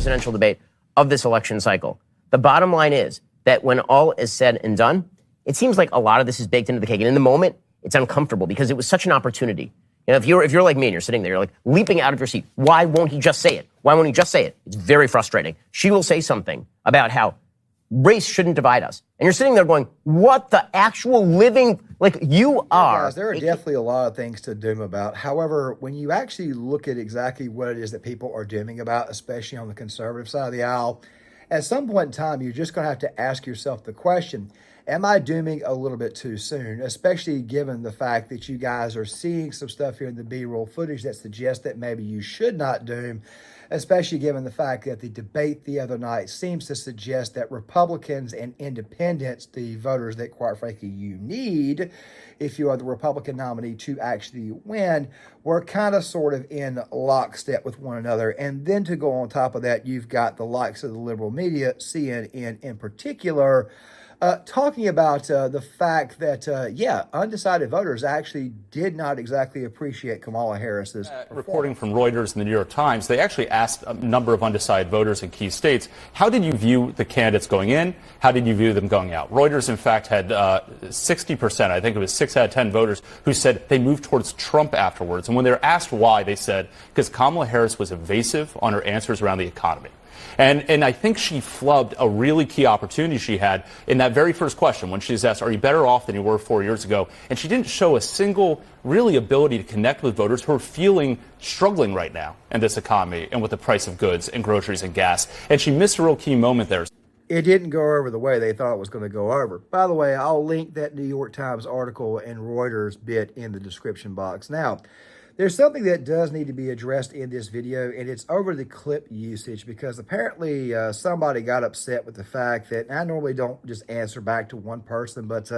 presidential debate of this election cycle. The bottom line is that when all is said and done, it seems like a lot of this is baked into the cake. And in the moment, it's uncomfortable because it was such an opportunity. You know, if you're like me and you're sitting there, you're like leaping out of your seat. Why won't he just say it? Why won't he just say it? It's very frustrating. She will say something about how race shouldn't divide us. And you're sitting there going, what the actual living, like you are. Guys, there are definitely a lot of things to doom about. However, when you actually look at exactly what it is that people are dooming about, especially on the conservative side of the aisle, at some point in time, you're just going to have to ask yourself the question, am I dooming a little bit too soon, especially given the fact that you guys are seeing some stuff here in the B-roll footage that suggests that maybe you should not doom, especially given the fact that the debate the other night seems to suggest that Republicans and independents, the voters that, quite frankly, you need if you are the Republican nominee to actually win, were kind of sort of in lockstep with one another. And then to go on top of that, you've got the likes of the liberal media, CNN in particular, talking about the fact that, undecided voters actually did not exactly appreciate Kamala Harris's reporting from Reuters and the New York Times. They actually asked a number of undecided voters in key states, how did you view the candidates going in? How did you view them going out? Reuters, in fact, had 60%, I think it was 6 out of 10 voters, who said they moved towards Trump afterwards. And when they were asked why, they said, because Kamala Harris was evasive on her answers around the economy. And I think she flubbed a really key opportunity she had in that very first question when she was asked, are you better off than you were 4 years ago? And she didn't show a single really ability to connect with voters who are struggling right now in this economy and with the price of goods and groceries and gas. And she missed a real key moment there. It didn't go over the way they thought it was going to go over. By the way, I'll link that New York Times article and Reuters bit in the description box. Now, there's something that does need to be addressed in this video, and it's over the clip usage, because apparently somebody got upset with the fact that I normally don't just answer back to one person, but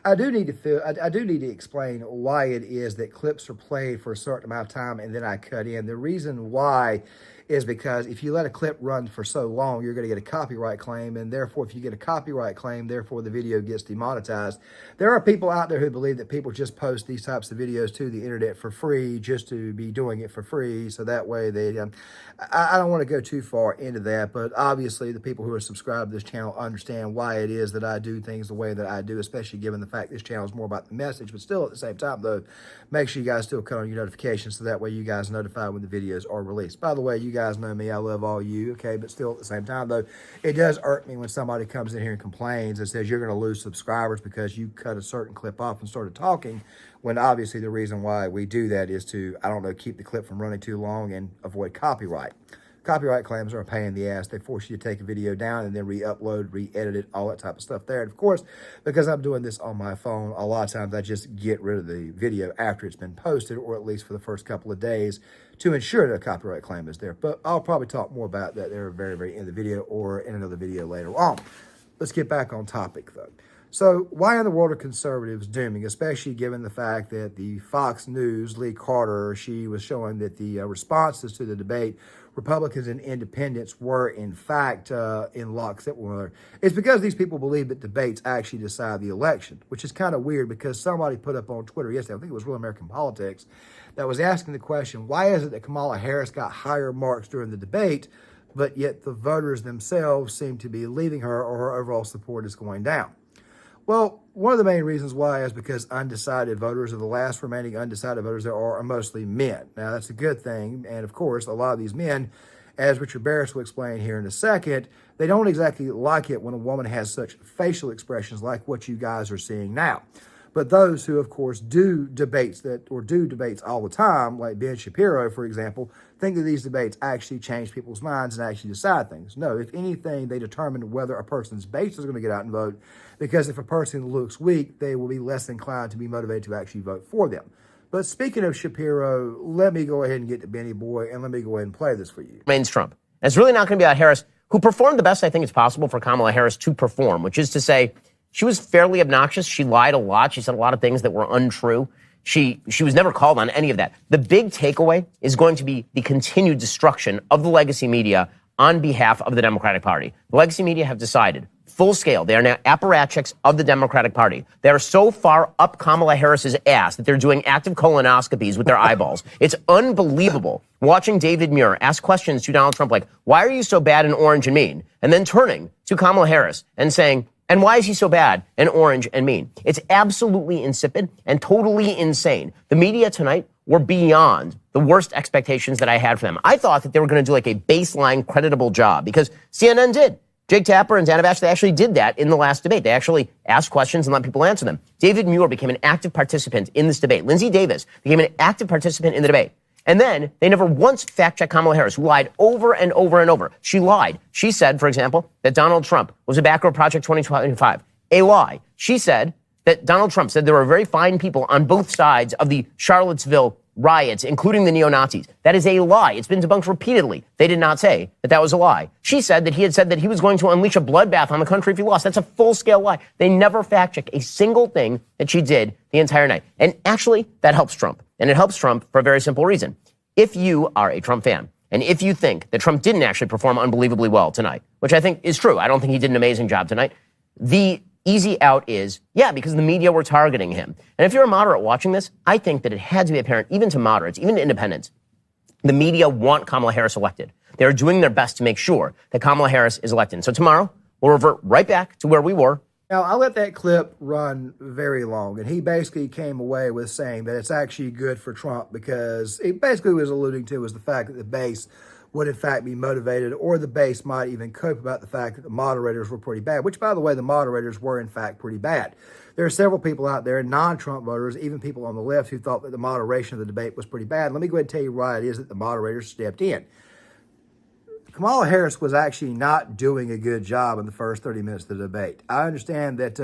I do need to explain why it is that clips are played for a certain amount of time and then I cut in. The reason why is because if you let a clip run for so long, you're going to get a copyright claim, and therefore, if you get a copyright claim, therefore the video gets demonetized. There are people out there who believe that people just post these types of videos to the internet for free, just to be doing it for free, so that way they, I don't want to go too far into that, but obviously the people who are subscribed to this channel understand why it is that I do things the way that I do, especially given the fact this channel is more about the message, but still at the same time, though, make sure you guys still cut on your notifications so that way you guys are notified when the videos are released. By the way, you guys know me, I love all you, okay, but still at the same time, though, it does irk me when somebody comes in here and complains and says you're going to lose subscribers because you cut a certain clip off and started talking, when obviously the reason why we do that is to, I don't know, keep the clip from running too long and avoid copyright. Copyright claims are a pain in the ass. They force you to take a video down and then re-upload, re-edit it, all that type of stuff there. And of course, because I'm doing this on my phone, a lot of times I just get rid of the video after it's been posted, or at least for the first couple of days, to ensure that a copyright claim is there. But I'll probably talk more about that there very, very end of the video or in another video later on. Let's get back on topic, though. So why in the world are conservatives dooming, especially given the fact that the Fox News, Lee Carter, she was showing that the responses to the debate, Republicans and independents were, in fact, in lockstep with one another. It's because these people believe that debates actually decide the election, which is kind of weird because somebody put up on Twitter yesterday, I think it was Real American Politics, that was asking the question, why is it that Kamala Harris got higher marks during the debate, but yet the voters themselves seem to be leaving her, or her overall support is going down? Well, one of the main reasons why is because undecided voters, or the last remaining undecided voters there are mostly men. Now, that's a good thing. And of course, a lot of these men, as Richard Baris will explain here in a second, they don't exactly like it when a woman has such facial expressions like what you guys are seeing now. But those who, of course, do debates all the time, like Ben Shapiro, for example, think that these debates actually change people's minds and actually decide things. No, if anything, they determine whether a person's base is going to get out and vote, because if a person looks weak, they will be less inclined to be motivated to actually vote for them. But speaking of Shapiro, let me go ahead and get to Benny Boy, and let me go ahead and play this for you. Remains Trump. And it's really not going to be about Harris, who performed the best I think it's possible for Kamala Harris to perform, which is to say, she was fairly obnoxious. She lied a lot. She said a lot of things that were untrue. She was never called on any of that. The big takeaway is going to be the continued destruction of the legacy media on behalf of the Democratic Party. The legacy media have decided, full scale, they are now apparatchiks of the Democratic Party. They are so far up Kamala Harris's ass that they're doing active colonoscopies with their eyeballs. It's unbelievable watching David Muir ask questions to Donald Trump like, why are you so bad and orange and mean? And then turning to Kamala Harris and saying, and why is he so bad and orange and mean? It's absolutely insipid and totally insane. The media tonight were beyond the worst expectations that I had for them. I thought that they were going to do like a baseline creditable job because CNN did. Jake Tapper and Dana Bash, they actually did that in the last debate. They actually asked questions and let people answer them. David Muir became an active participant in this debate. Lindsey Davis became an active participant in the debate. And then they never once fact-checked Kamala Harris, who lied over and over and over. She lied. She said, for example, that Donald Trump was a backer of Project 2025. A lie. She said that Donald Trump said there were very fine people on both sides of the Charlottesville riots, including the neo-Nazis. That is a lie. It's been debunked repeatedly. They did not say that that was a lie. She said that he had said that he was going to unleash a bloodbath on the country if he lost. That's a full-scale lie. They never fact-checked a single thing that she did the entire night. And actually, that helps Trump. And it helps Trump for a very simple reason. If you are a Trump fan, and if you think that Trump didn't actually perform unbelievably well tonight, which I think is true, I don't think he did an amazing job tonight, the easy out is, yeah, because the media were targeting him. And if you're a moderate watching this, I think that it had to be apparent, even to moderates, even to independents, the media want Kamala Harris elected. They're doing their best to make sure that Kamala Harris is elected. And so tomorrow, we'll revert right back to where we were. Now, I let that clip run very long, and he basically came away with saying that it's actually good for Trump because it basically was alluding to was the fact that the base would in fact be motivated, or the base might even cope about the fact that the moderators were pretty bad, which, by the way, the moderators were in fact pretty bad. There are several people out there, non-Trump voters, even people on the left, who thought that the moderation of the debate was pretty bad. Let me go ahead and tell you why it is that the moderators stepped in. Kamala Harris was actually not doing a good job in the first 30 minutes of the debate. I understand that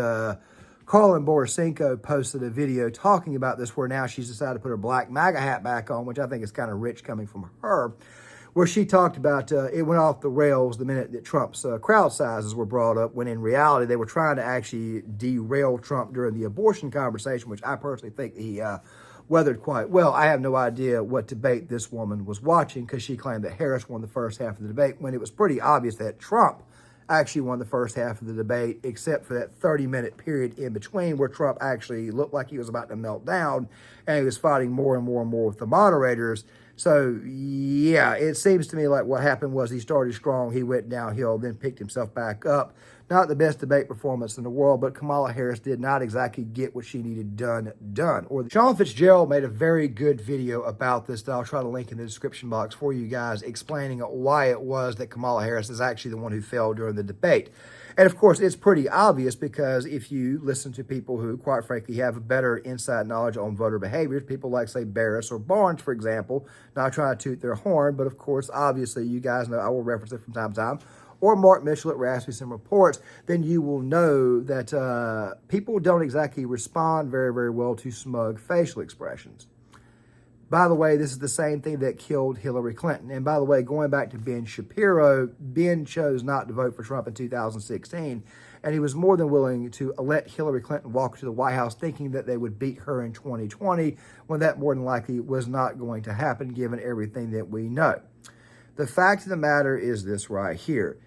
Carlin Borisenko posted a video talking about this where now she's decided to put her black MAGA hat back on, which I think is kind of rich coming from her, where she talked about it went off the rails the minute that Trump's crowd sizes were brought up, when in reality they were trying to actually derail Trump during the abortion conversation, which I personally think he weathered quite well. I have no idea what debate this woman was watching because she claimed that Harris won the first half of the debate when it was pretty obvious that Trump actually won the first half of the debate, except for that 30-minute period in between where Trump actually looked like he was about to melt down and he was fighting more and more and more with the moderators. So, yeah, it seems to me like what happened was he started strong, he went downhill, then picked himself back up. Not the best debate performance in the world, but Kamala Harris did not exactly get what she needed done. Sean Fitzgerald made a very good video about this that I'll try to link in the description box for you guys, explaining why it was that Kamala Harris is actually the one who fell during the debate. And of course, it's pretty obvious because if you listen to people who, quite frankly, have a better inside knowledge on voter behaviors, people like, say, Baris or Barnes, for example, not trying to toot their horn, but of course, obviously, you guys know I will reference it from time to time, or Mark Mitchell at Rasmussen Reports, then you will know that people don't exactly respond very, very well to smug facial expressions. By the way, this is the same thing that killed Hillary Clinton. And by the way, going back to Ben Shapiro, Ben chose not to vote for Trump in 2016, and he was more than willing to let Hillary Clinton walk to the White House thinking that they would beat her in 2020, when that more than likely was not going to happen given everything that we know. The fact of the matter is this right here.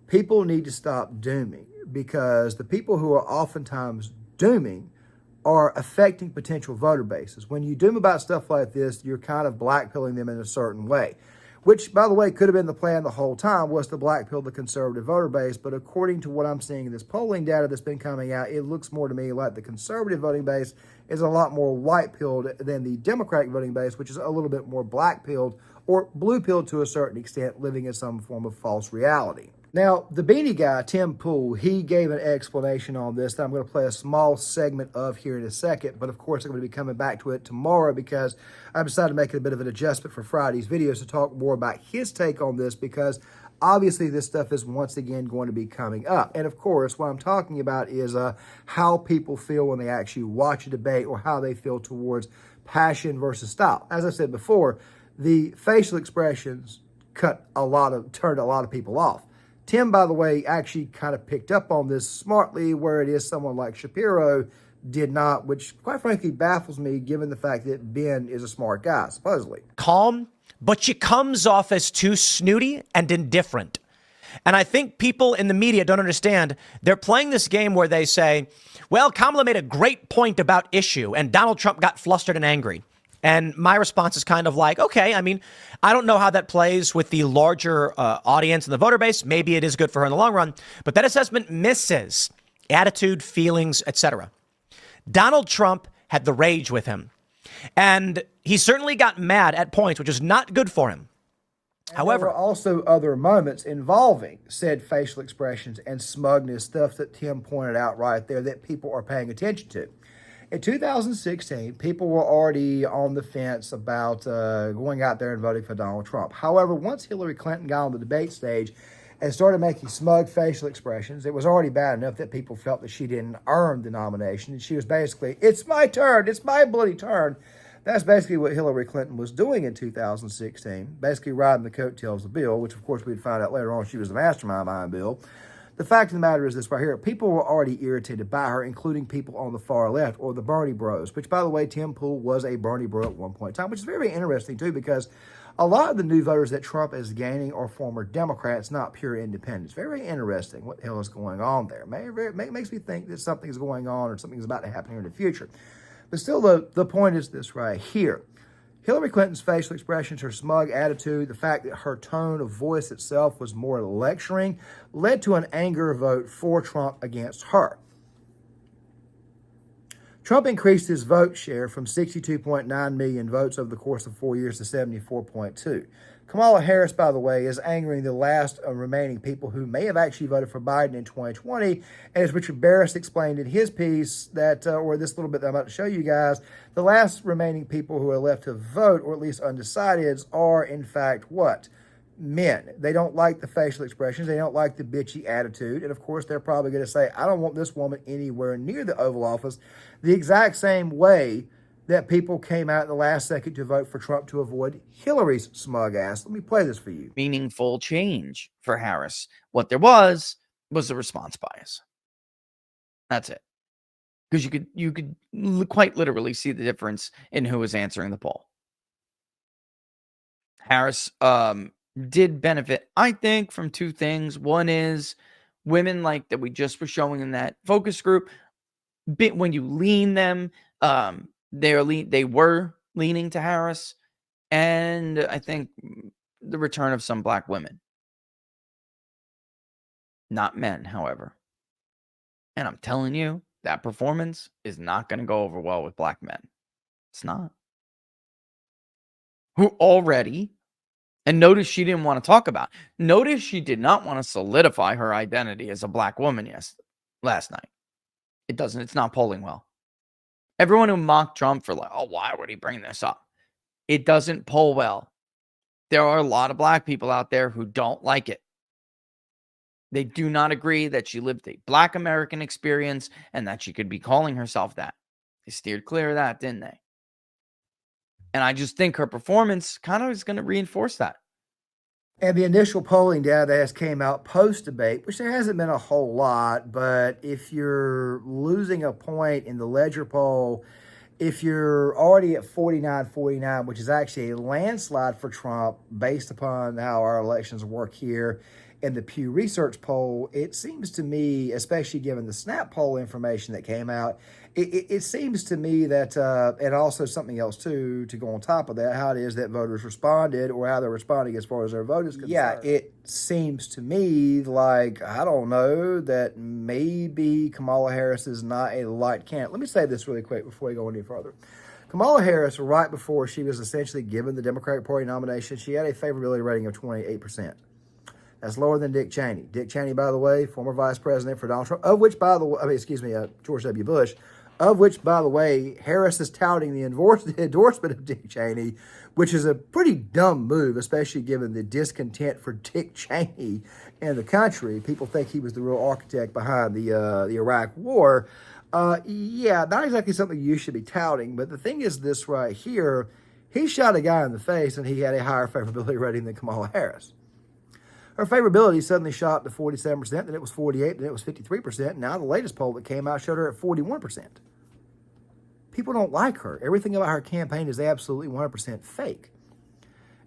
People need to stop dooming, because the people who are oftentimes dooming are affecting potential voter bases. When you doom about stuff like this, you're kind of blackpilling them in a certain way, which, by the way, could have been the plan the whole time, was to blackpill the conservative voter base. But according to what I'm seeing in this polling data that's been coming out, it looks more to me like the conservative voting base is a lot more white-pilled than the Democratic voting base, which is a little bit more black-pilled or blue-pilled to a certain extent, living in some form of false reality. Now, the Beanie guy, Tim Pool, he gave an explanation on this that I'm going to play a small segment of here in a second, but of course I'm going to be coming back to it tomorrow because I decided to make it a bit of an adjustment for Friday's videos to talk more about his take on this, because obviously this stuff is once again going to be coming up. And of course, what I'm talking about is how people feel when they actually watch a debate, or how they feel towards passion versus style. As I said before, the facial expressions turned a lot of people off. Tim, by the way, actually kind of picked up on this smartly, where it is someone like Shapiro did not, which quite frankly baffles me given the fact that Ben is a smart guy, supposedly. Calm but she comes off as too snooty and indifferent. And I think people in the media don't understand. They're playing this game where they say, well, Kamala made a great point about issue and Donald Trump got flustered and angry. And my response is kind of like, okay, I mean, I don't know how that plays with the larger audience and the voter base. Maybe it is good for her in the long run, but that assessment misses attitude, feelings, etc. Donald Trump had the rage with him, and he certainly got mad at points, which is not good for him. However, there were also other moments involving said facial expressions and smugness, stuff that Tim pointed out right there that people are paying attention to. In 2016, people were already on the fence about going out there and voting for Donald Trump. However, once Hillary Clinton got on the debate stage and started making smug facial expressions, it was already bad enough that people felt that she didn't earn the nomination. And she was basically, it's my turn, it's my bloody turn. That's basically what Hillary Clinton was doing in 2016, basically riding the coattails of Bill, which of course we'd find out later on she was the mastermind behind Bill. The fact of the matter is this right here. People were already irritated by her, including people on the far left, or the Bernie bros, which, by the way, Tim Pool was a Bernie bro at one point in time, which is very, very interesting, too, because a lot of the new voters that Trump is gaining are former Democrats, not pure independents. Very, very interesting what the hell is going on there. Makes me think that something's going on or something's about to happen here in the future. But still, the point is this right here. Hillary Clinton's facial expressions, her smug attitude, the fact that her tone of voice itself was more lecturing, led to an anger vote for Trump against her. Trump increased his vote share from 62.9 million votes over the course of 4 years to 74.2. Kamala Harris, by the way, is angering the last remaining people who may have actually voted for Biden in 2020. And as Richard Baris explained in his piece, that, or this little bit that I'm about to show you guys, the last remaining people who are left to vote, or at least undecideds, are in fact what? Men. They don't like the facial expressions. They don't like the bitchy attitude. And of course, they're probably going to say, I don't want this woman anywhere near the Oval Office, the exact same way that people came out in the last second to vote for Trump to avoid Hillary's smug ass. Let me play this for you. Meaningful change for Harris. What there was a response bias. That's it. Because you could quite literally see the difference in who was answering the poll. Harris did benefit, I think, from two things. One is women like that we just were showing in that focus group. When you lean them, they were leaning to Harris, and I think the return of some black women. Not men, however. And I'm telling you, that performance is not going to go over well with black men. It's not. Who already, and notice she didn't want to talk about, notice she did not want to solidify her identity as a black woman last night. It's not polling well. Everyone who mocked Trump for like, oh, why would he bring this up? It doesn't poll well. There are a lot of black people out there who don't like it. They do not agree that she lived a black American experience and that she could be calling herself that. They steered clear of that, didn't they? And I just think her performance kind of is going to reinforce that. And the initial polling data that came out post-debate, which there hasn't been a whole lot, but if you're losing a point in the Ledger poll, if you're already at 49-49, which is actually a landslide for Trump based upon how our elections work here, in the Pew Research poll, it seems to me, especially given the Snap poll information that came out, it seems to me that, and also something else too, to go on top of that, how it is that voters responded or how they're responding as far as their vote is concerned. Yeah, it seems to me like, I don't know, that maybe Kamala Harris is not a light candidate. Let me say this really quick before we go any further. Kamala Harris, right before she was essentially given the Democratic Party nomination, she had a favorability rating of 28%. That's lower than Dick Cheney. Dick Cheney, by the way, former vice president for Donald Trump, of which, by the way, George W. Bush, of which, by the way, Harris is touting the endorsement of Dick Cheney, which is a pretty dumb move, especially given the discontent for Dick Cheney in the country. People think he was the real architect behind the Iraq War. Yeah, not exactly something you should be touting, but the thing is this right here, he shot a guy in the face and he had a higher favorability rating than Kamala Harris. Her favorability suddenly shot to 47%, then it was 48%, then it was 53%. Now the latest poll that came out showed her at 41%. People don't like her. Everything about her campaign is absolutely 100% fake.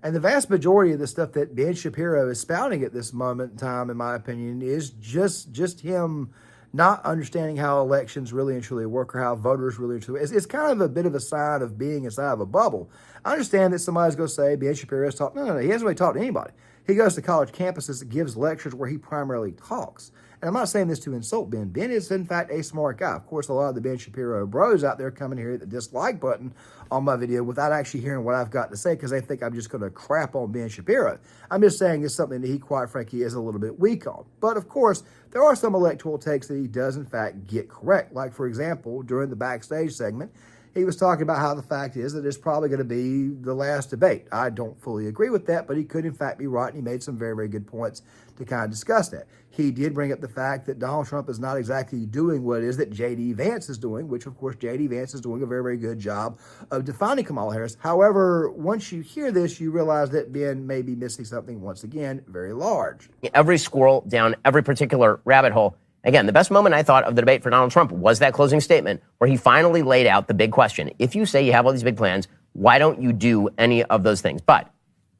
And the vast majority of the stuff that Ben Shapiro is spouting at this moment in time, in my opinion, is just him not understanding how elections really and truly work, or how voters really and truly. It's kind of a bit of a sign of being inside of a bubble. I understand that somebody's going to say Ben Shapiro has talked. No, he hasn't really talked to anybody. He goes to college campuses and gives lectures where he primarily talks. And I'm not saying this to insult Ben. Ben is, in fact, a smart guy. Of course, a lot of the Ben Shapiro bros out there coming here at the dislike button on my video without actually hearing what I've got to say, because they think I'm just going to crap on Ben Shapiro. I'm just saying it's something that he, quite frankly, is a little bit weak on. But, of course, there are some electoral takes that he does, in fact, get correct. Like, for example, during the backstage segment, he was talking about how the fact is that it's probably going to be the last debate. I don't fully agree with that, but he could, in fact, be right, and he made some very, very good points to kind of discuss that. He did bring up the fact that Donald Trump is not exactly doing what it is that J.D. Vance is doing, which, of course, J.D. Vance is doing a very, very good job of defining Kamala Harris. However, once you hear this, you realize that Ben may be missing something, once again, very large. Every squirrel down every particular rabbit hole. Again, the best moment I thought of the debate for Donald Trump was that closing statement where he finally laid out the big question. If you say you have all these big plans, why don't you do any of those things? But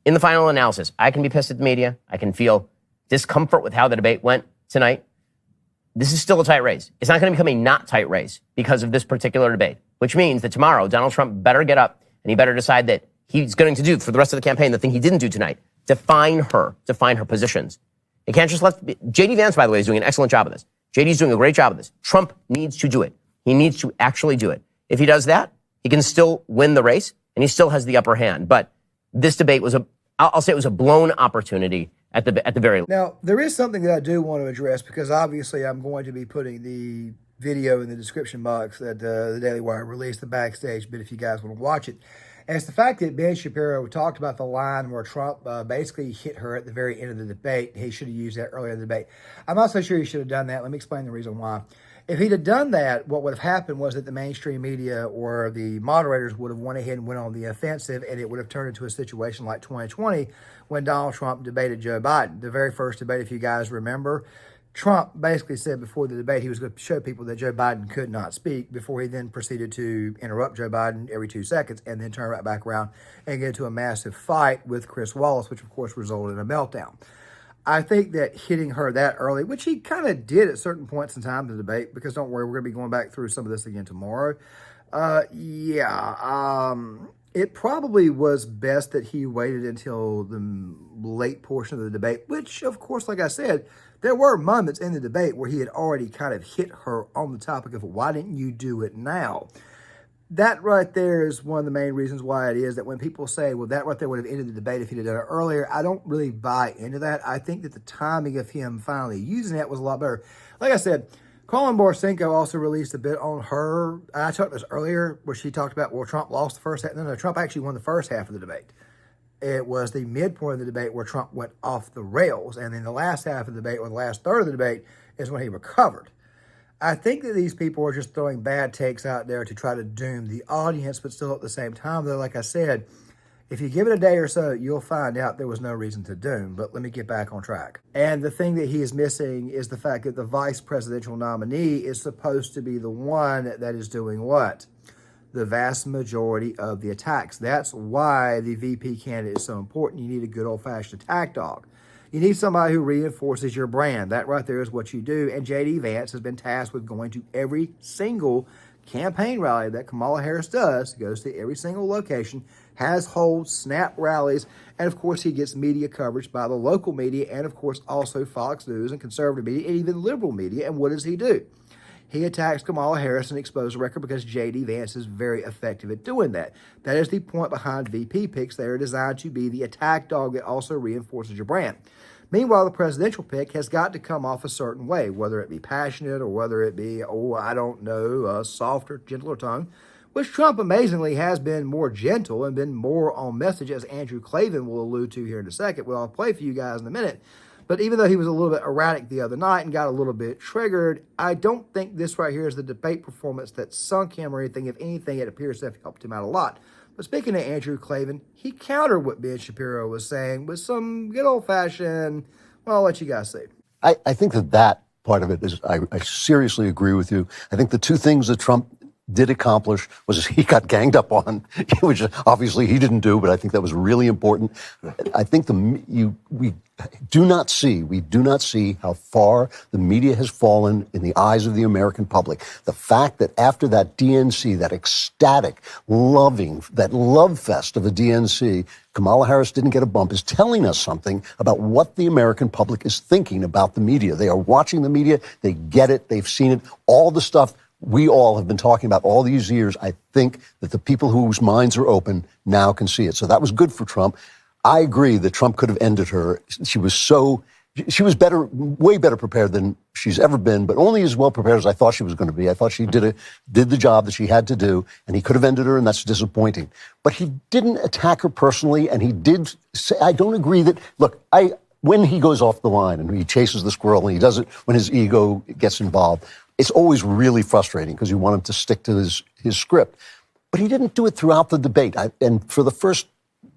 in the final analysis, I can be pissed at the media. I can feel discomfort with how the debate went tonight. This is still a tight race. It's not going to become a not tight race because of this particular debate, which means that tomorrow Donald Trump better get up and he better decide that he's going to do for the rest of the campaign the thing he didn't do tonight, define her positions. It can't just let... J.D. Vance, by the way, is doing an excellent job of this. J.D.'s doing a great job of this. Trump needs to do it. He needs to actually do it. If he does that, he can still win the race, and he still has the upper hand. But this debate was I'll say it was a blown opportunity at the very least. Now, there is something that I do want to address, because obviously I'm going to be putting the video in the description box that the Daily Wire released, the backstage bit, if you guys want to watch it. And it's the fact that Ben Shapiro talked about the line where Trump basically hit her at the very end of the debate. He should have used that earlier in the debate. I'm not so sure he should have done that. Let me explain the reason why. If he'd have done that, what would have happened was that the mainstream media or the moderators would have went ahead and went on the offensive, and it would have turned into a situation like 2020 when Donald Trump debated Joe Biden. The very first debate, if you guys remember, Trump basically said before the debate he was going to show people that Joe Biden could not speak, before he then proceeded to interrupt Joe Biden every 2 seconds and then turn right back around and get into a massive fight with Chris Wallace, which of course resulted in a meltdown. I think that hitting her that early, which he kind of did at certain points in time in the debate, because don't worry, we're going to be going back through some of this again tomorrow. It probably was best that he waited until the late portion of the debate, which, of course, like I said, there were moments in the debate where he had already kind of hit her on the topic of, why didn't you do it now? That right there is one of the main reasons why it is that when people say, well, that right there would have ended the debate if he'd have done it earlier, I don't really buy into that. I think that the timing of him finally using that was a lot better. Like I said, Colin Borsenko also released a bit on her. I talked this earlier where she talked about, well, Trump lost the first half. No, Trump actually won the first half of the debate. It was the midpoint of the debate where Trump went off the rails. And then the last half of the debate, or the last third of the debate, is when he recovered. I think that these people are just throwing bad takes out there to try to doom the audience, but still at the same time, though, like I said, if you give it a day or so, you'll find out there was no reason to doom. But let me get back on track. And the thing that he is missing is the fact that the vice presidential nominee is supposed to be the one that is doing what? The vast majority of the attacks. That's why the VP candidate is so important. You need a good old-fashioned attack dog. You need somebody who reinforces your brand. That right there is what you do. And J.D. Vance has been tasked with going to every single campaign rally that Kamala Harris does, goes to every single location, holds snap rallies, and of course he gets media coverage by the local media and of course also Fox News and conservative media and even liberal media. And what does he do? He attacks Kamala Harris and exposes the record because J.D. Vance is very effective at doing that. That is the point behind VP picks. They are designed to be the attack dog that also reinforces your brand. Meanwhile, the presidential pick has got to come off a certain way, whether it be passionate or whether it be, a softer, gentler tone, which Trump amazingly has been more gentle and been more on message, as Andrew Klavan will allude to here in a second, which I'll play for you guys in a minute. But even though he was a little bit erratic the other night and got a little bit triggered, I don't think this right here is the debate performance that sunk him or anything. If anything, it appears to have helped him out a lot. But speaking of Andrew Klavan, he countered what Ben Shapiro was saying with some good old-fashioned, well, I'll let you guys see. I think that part of it is, I seriously agree with you. I think the two things that Trump did accomplish was he got ganged up on, which obviously he didn't do, but I think that was really important. I think we do not see how far the media has fallen in the eyes of the American public. The fact that after that DNC, that ecstatic, loving, that love fest of a DNC, Kamala Harris didn't get a bump is telling us something about what the American public is thinking about the media. They are watching the media. They get it. They've seen it. All the stuff we all have been talking about all these years. I think that the people whose minds are open now can see it. So that was good for Trump. I agree that Trump could have ended her. She was better, way better prepared than she's ever been, but only as well prepared as I thought she was going to be. I thought she did the job that she had to do, and he could have ended her, and that's disappointing. But he didn't attack her personally, and he did say, I don't agree that, look, when he goes off the line and he chases the squirrel, and he does it when his ego gets involved, it's always really frustrating because you want him to stick to his script. But he didn't do it throughout the debate. And for the first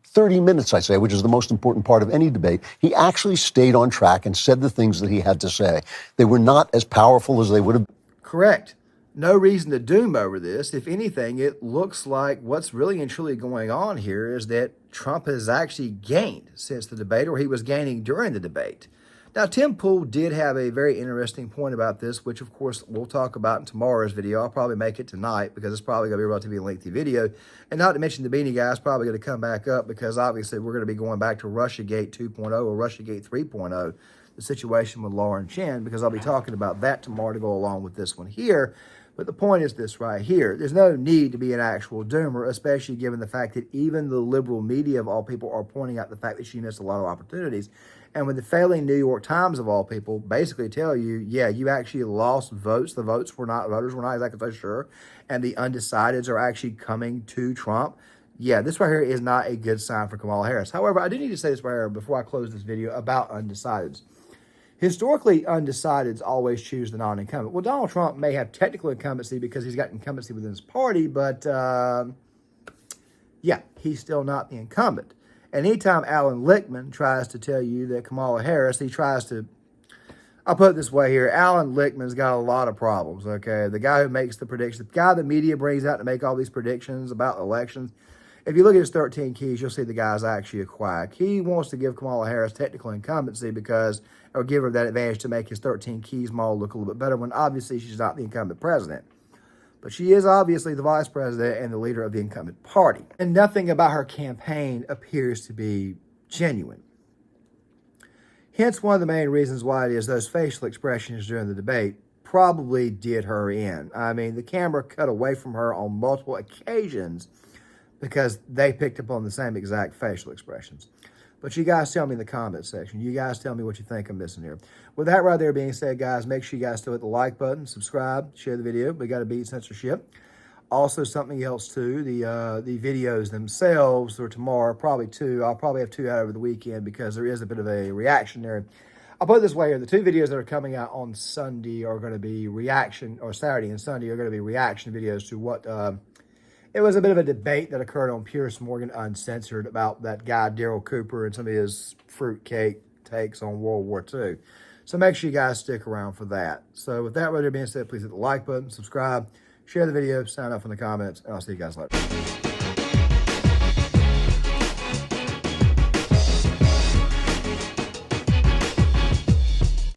30 minutes, I say, which is the most important part of any debate, he actually stayed on track and said the things that he had to say. They were not as powerful as they would have been. Correct. No reason to doom over this. If anything, it looks like what's really and truly going on here is that Trump has actually gained since the debate, or he was gaining during the debate. Now, Tim Pool did have a very interesting point about this, which, of course, we'll talk about in tomorrow's video. I'll probably make it tonight because it's probably going to be a relatively lengthy video. And not to mention the Beanie Guy's probably going to come back up because, obviously, we're going to be going back to Russiagate 2.0 or Russiagate 3.0, the situation with Lauren Chen, because I'll be talking about that tomorrow to go along with this one here. But the point is this right here. There's no need to be an actual doomer, especially given the fact that even the liberal media of all people are pointing out the fact that she missed a lot of opportunities. And when the failing New York Times of all people basically tell you, yeah, you actually lost votes. The voters were not exactly so sure. And the undecideds are actually coming to Trump. Yeah, this right here is not a good sign for Kamala Harris. However, I do need to say this right here before I close this video about undecideds. Historically, undecideds always choose the non-incumbent. Well, Donald Trump may have technical incumbency because he's got incumbency within his party, but yeah, he's still not the incumbent. And anytime Alan Lichtman tries to tell you that Kamala Harris, he tries to, I'll put it this way here, Alan Lichtman's got a lot of problems, okay? The guy who makes the predictions, the guy the media brings out to make all these predictions about elections, if you look at his 13 keys, you'll see the guy's actually a quack. He wants to give Kamala Harris technical incumbency because, or give her that advantage to make his 13 keys model look a little bit better when obviously she's not the incumbent president. But she is obviously the vice president and the leader of the incumbent party. And nothing about her campaign appears to be genuine. Hence, one of the main reasons why it is those facial expressions during the debate probably did her in. I mean, the camera cut away from her on multiple occasions because they picked up on the same exact facial expressions. But you guys tell me in the comment section. You guys tell me what you think I'm missing here. With that right there being said, guys, make sure you guys still hit the like button, subscribe, share the video. We got to beat censorship. Also, something else too, the videos themselves, or tomorrow, probably two. I'll probably have two out over the weekend because there is a bit of a reaction there. I'll put it this way here. The two videos that are coming out on Sunday are going to be reaction, or Saturday and Sunday are going to be reaction videos to what... it was a bit of a debate that occurred on Piers Morgan Uncensored about that guy, Daryl Cooper, and some of his fruitcake takes on World War II. So make sure you guys stick around for that. So with that being said, please hit the like button, subscribe, share the video, sign up in the comments, and I'll see you guys later.